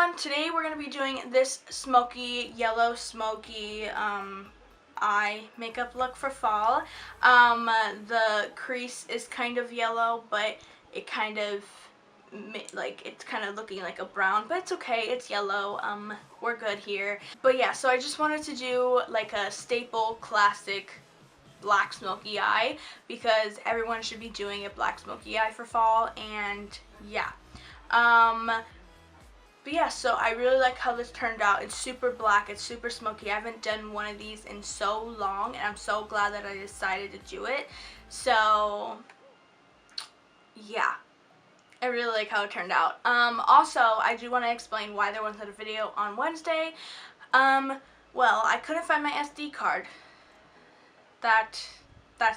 everyone, today we're going to be doing this yellow smoky eye makeup look for fall. The crease is kind of yellow, but it kind of it's kind of looking like a brown, but it's okay, it's yellow. We're good here. But yeah, so I just wanted to do like a staple classic black smoky eye because everyone should be doing a black smoky eye for fall, and yeah. But yeah, so I really like how this turned out. It's super black, it's super smoky. I haven't done one of these in so long, and I'm so glad that I decided to do it. So yeah, I really like how it turned out. Also, I do want to explain why there wasn't a video on Wednesday. Well, I couldn't find my SD card. That's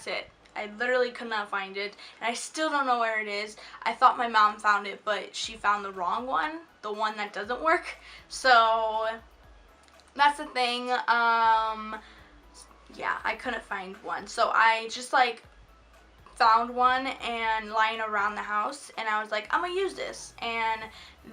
it. I literally could not find it, and I still don't know where it is. I thought my mom found it, but she found the wrong one, the one that doesn't work. So that's the thing. Yeah, I couldn't find one, so I just like found one and lying around the house, and I was like, I'm gonna use this. And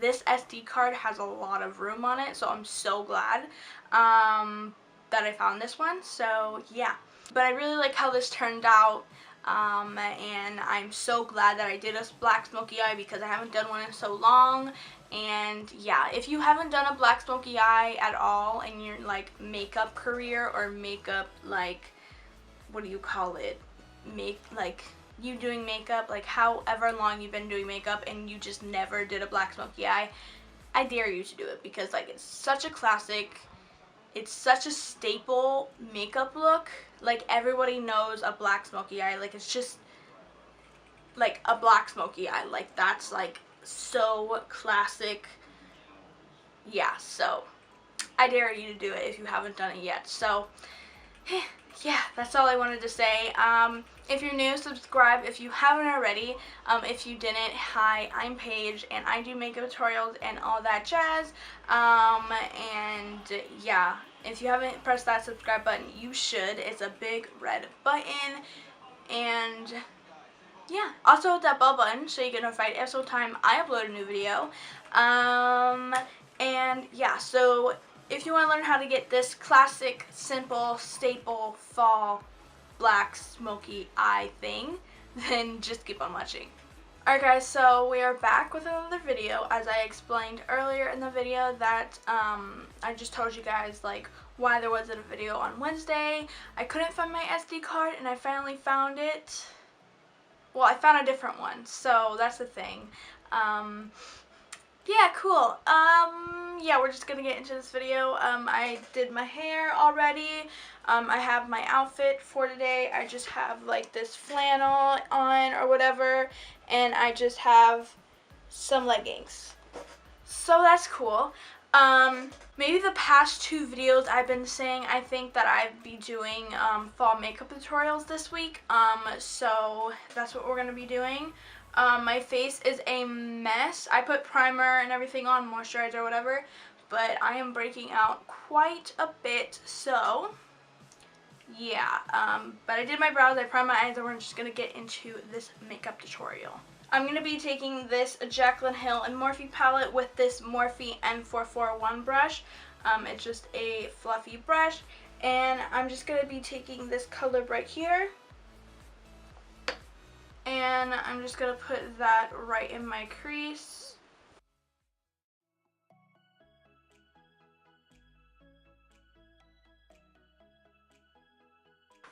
this SD card has a lot of room on it, so I'm so glad that I found this one. So yeah, but I really like how this turned out, and I'm so glad that I did a black smoky eye because I haven't done one in so long. And yeah, if you haven't done a black smoky eye at all in your like makeup career or makeup, like, what do you call it, you doing makeup, like however long you've been doing makeup and you just never did a black smoky eye, I dare you to do it because like it's such a classic. It's such a staple makeup look. Like everybody knows a black smoky eye. Like it's just like a black smoky eye. Like that's like so classic. Yeah, so I dare you to do it if you haven't done it yet. So yeah, that's all I wanted to say. If you're new, subscribe if you haven't already. If you didn't, hi, I'm Paige, and I do makeup tutorials and all that jazz. And yeah, if you haven't pressed that subscribe button, you should. It's a big red button. And yeah, also hit that bell button so you get notified every single time I upload a new video. And yeah, so if you want to learn how to get this classic, simple, staple, fall, black, smoky eye thing, then just keep on watching. Alright guys, so we are back with another video. As I explained earlier in the video that I just told you guys like why there wasn't a video on Wednesday. I couldn't find my SD card and I finally found it. Well, I found a different one, so that's the thing. Yeah, cool. Yeah, we're just gonna get into this video. I did my hair already. I have my outfit for today. I just have like this flannel on or whatever, and I just have some leggings. So that's cool. Maybe the past two videos I've been saying I think that I'd be doing fall makeup tutorials this week. So that's what we're gonna be doing. My face is a mess. I put primer and everything on, moisturizer, whatever, but I am breaking out quite a bit, so yeah. But I did my brows, I primed my eyes, and we're just gonna get into this makeup tutorial. I'm gonna be taking this Jaclyn Hill and Morphe palette with this Morphe M441 brush. It's just a fluffy brush, and I'm just gonna be taking this color right here. And I'm just going to put that right in my crease.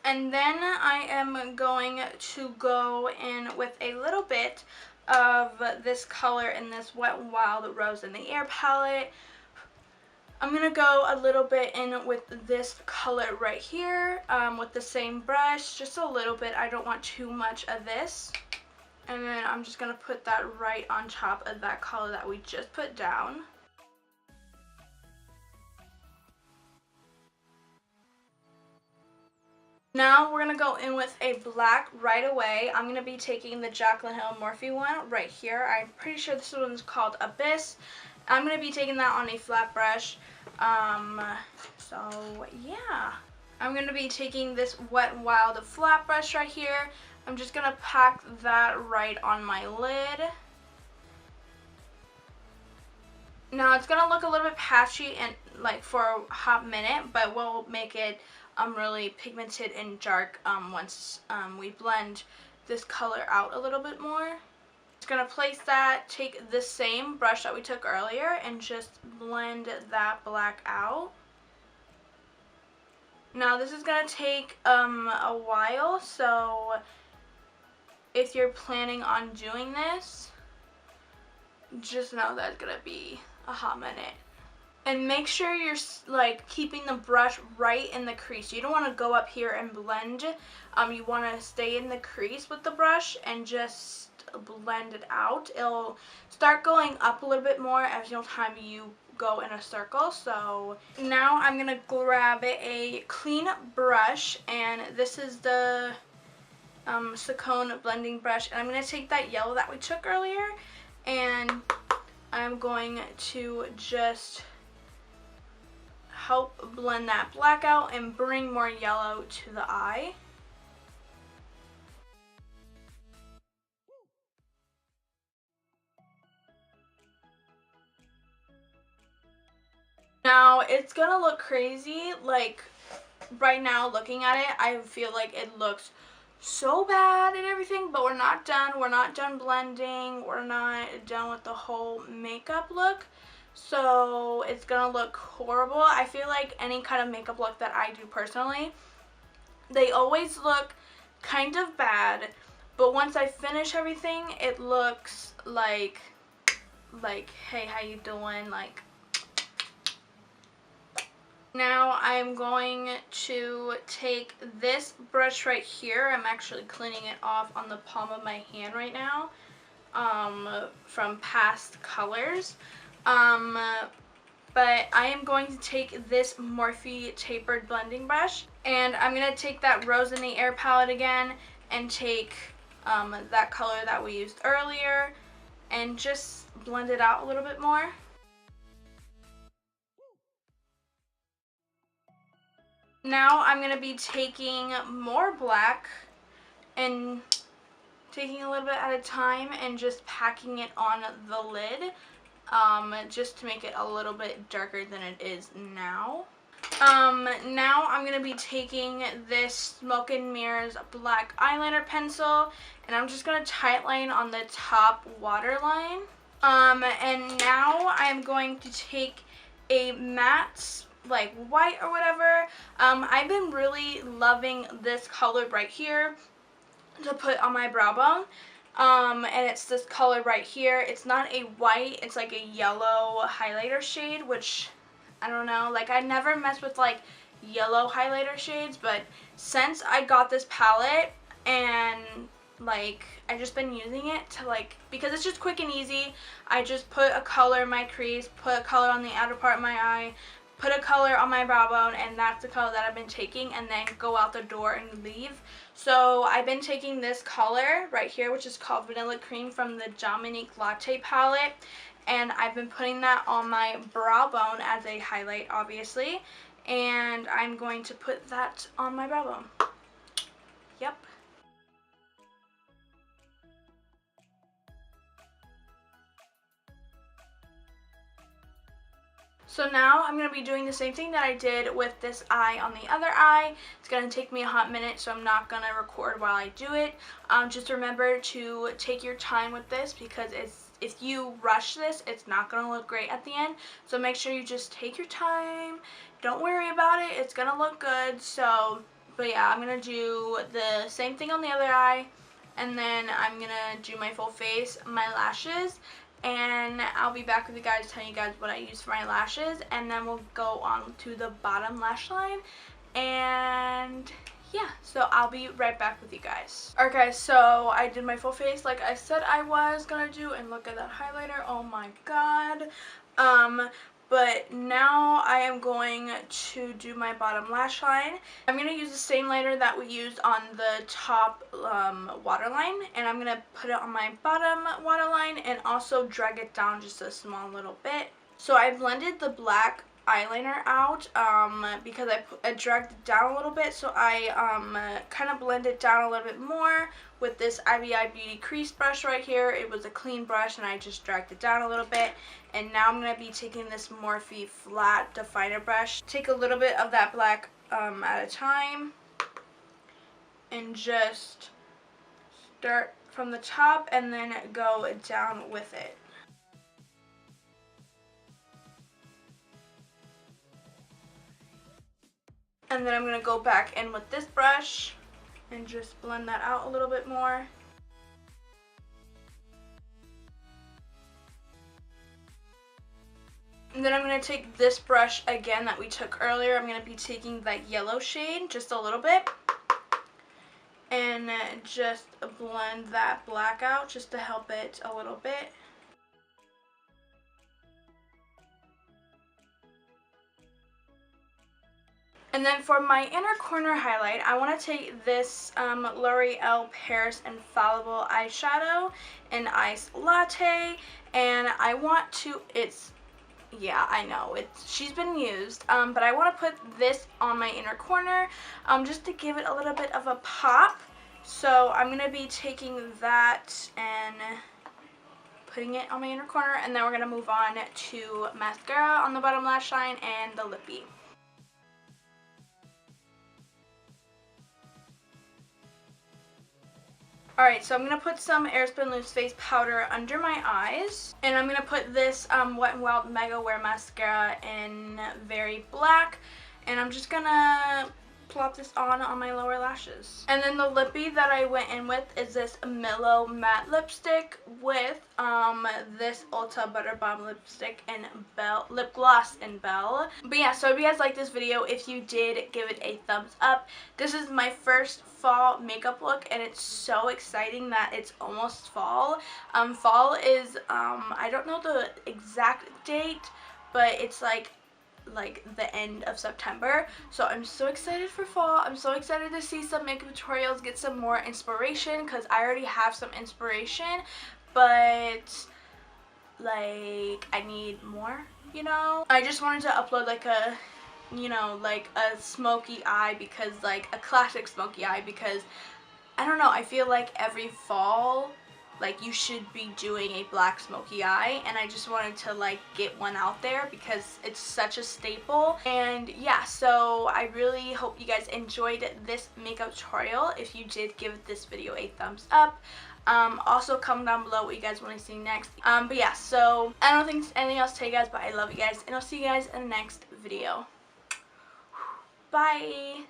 And then I am going to go in with a little bit of this color in this Wet n Wild Rose in the Air palette. I'm going to go a little bit in with this color right here with the same brush, just a little bit. I don't want too much of this. And then I'm just going to put that right on top of that color that we just put down. Now we're going to go in with a black right away. I'm going to be taking the Jaclyn Hill Morphe one right here. I'm pretty sure this one's called Abyss. I'm going to be taking that on a flat brush. So yeah, I'm going to be taking this Wet n Wild flat brush right here. I'm just going to pack that right on my lid. Now it's gonna look a little bit patchy and like for a hot minute, but we'll make it really pigmented and dark once we blend this color out a little bit more. Just gonna place that, take the same brush that we took earlier and just blend that black out. Now this is gonna take a while, so if you're planning on doing this, just know that it's gonna be a hot minute. And make sure you're like keeping the brush right in the crease. You don't want to go up here and blend. You want to stay in the crease with the brush and just blend it out. It'll start going up a little bit more every time you go in a circle. So now I'm gonna grab a clean brush, and this is the Silicone blending brush, and I'm gonna take that yellow that we took earlier, and I'm going to just help blend that black out and bring more yellow to the eye. Now it's gonna look crazy, like right now looking at it, I feel like it looks so bad and everything, but we're not done. We're not done blending. We're not done with the whole makeup look. So it's gonna look horrible. I feel like any kind of makeup look that I do personally, they always look kind of bad, but once I finish everything, it looks like hey, how you doing? Like, now I'm going to take this brush right here. I'm actually cleaning it off on the palm of my hand right now from past colors. But I am going to take this Morphe tapered blending brush, and I'm going to take that Rose in the Air palette again and take that color that we used earlier and just blend it out a little bit more. Now I'm going to be taking more black and taking a little bit at a time and just packing it on the lid. Just to make it a little bit darker than it is now. Now I'm going to be taking this Smoke and Mirrors black eyeliner pencil, and I'm just going to tightline on the top waterline. And now I'm going to take a matte, like white or whatever. I've been really loving this color right here to put on my brow bone. And it's this color right here. It's not a white, it's like a yellow highlighter shade, which, I don't know, like I never mess with like yellow highlighter shades, but since I got this palette and like I've just been using it to like, because it's just quick and easy, I just put a color in my crease, put a color on the outer part of my eye, put a color on my brow bone, and that's the color that I've been taking, and then go out the door and leave. So I've been taking this color right here, which is called Vanilla Cream from the Dominique Latte palette, and I've been putting that on my brow bone as a highlight, obviously, and I'm going to put that on my brow bone. Yep. So now I'm going to be doing the same thing that I did with this eye on the other eye. It's going to take me a hot minute, so I'm not going to record while I do it. Just remember to take your time with this, because if you rush this, it's not going to look great at the end. So make sure you just take your time. Don't worry about it. It's going to look good. So, but yeah, I'm going to do the same thing on the other eye. And then I'm going to do my full face, my lashes. And I'll be back with you guys telling you guys what I use for my lashes, and then we'll go on to the bottom lash line, and yeah, so I'll be right back with you guys. Alright guys, so I did my full face like I said I was gonna do, and look at that highlighter, oh my god. But now I am going to do my bottom lash line. I'm going to use the same liner that we used on the top waterline, and I'm going to put it on my bottom waterline and also drag it down just a small little bit. So I blended the black eyeliner out because I dragged it down a little bit, so I kind of blend it down a little bit more with this IBI Beauty crease brush right here. It was a clean brush and I just dragged it down a little bit. And now I'm going to be taking this Morphe flat definer brush. Take a little bit of that black at a time and just start from the top and then go down with it. And then I'm going to go back in with this brush and just blend that out a little bit more. And then I'm going to take this brush again that we took earlier. I'm going to be taking that yellow shade just a little bit. And just blend that black out just to help it a little bit. And then for my inner corner highlight, I want to take this L'Oreal Paris Infallible eyeshadow in Ice Latte, and I want to, yeah, I know, she's been used, but I want to put this on my inner corner just to give it a little bit of a pop. So I'm going to be taking that and putting it on my inner corner, and then we're going to move on to mascara on the bottom lash line and the lippy. Alright, so I'm going to put some Airspun Loose Face Powder under my eyes. And I'm going to put this Wet n Wild Mega Wear Mascara in Very Black. And I'm just going to plop this on my lower lashes. And then the lippy that I went in with is this Millow Matte Lipstick with this Ulta Butter Bomb Lipstick and Lip Gloss in Belle. But yeah, so if you guys like this video, if you did, give it a thumbs up. This is my first fall makeup look and it's so exciting that it's almost fall. Fall is, I don't know the exact date, but it's like the end of September, so I'm so excited for fall. I'm so excited to see some makeup tutorials, get some more inspiration, because I already have some inspiration, but like I need more, you know. I just wanted to upload like a, you know, like a smoky eye, because like a classic smoky eye, because I don't know, I feel like every fall like you should be doing a black smoky eye, and I just wanted to like get one out there because it's such a staple. And yeah, so I really hope you guys enjoyed this makeup tutorial. If you did, give this video a thumbs up. Also comment down below what you guys want to see next. But yeah, so I don't think there's anything else to tell you guys, but I love you guys and I'll see you guys in the next video. Bye.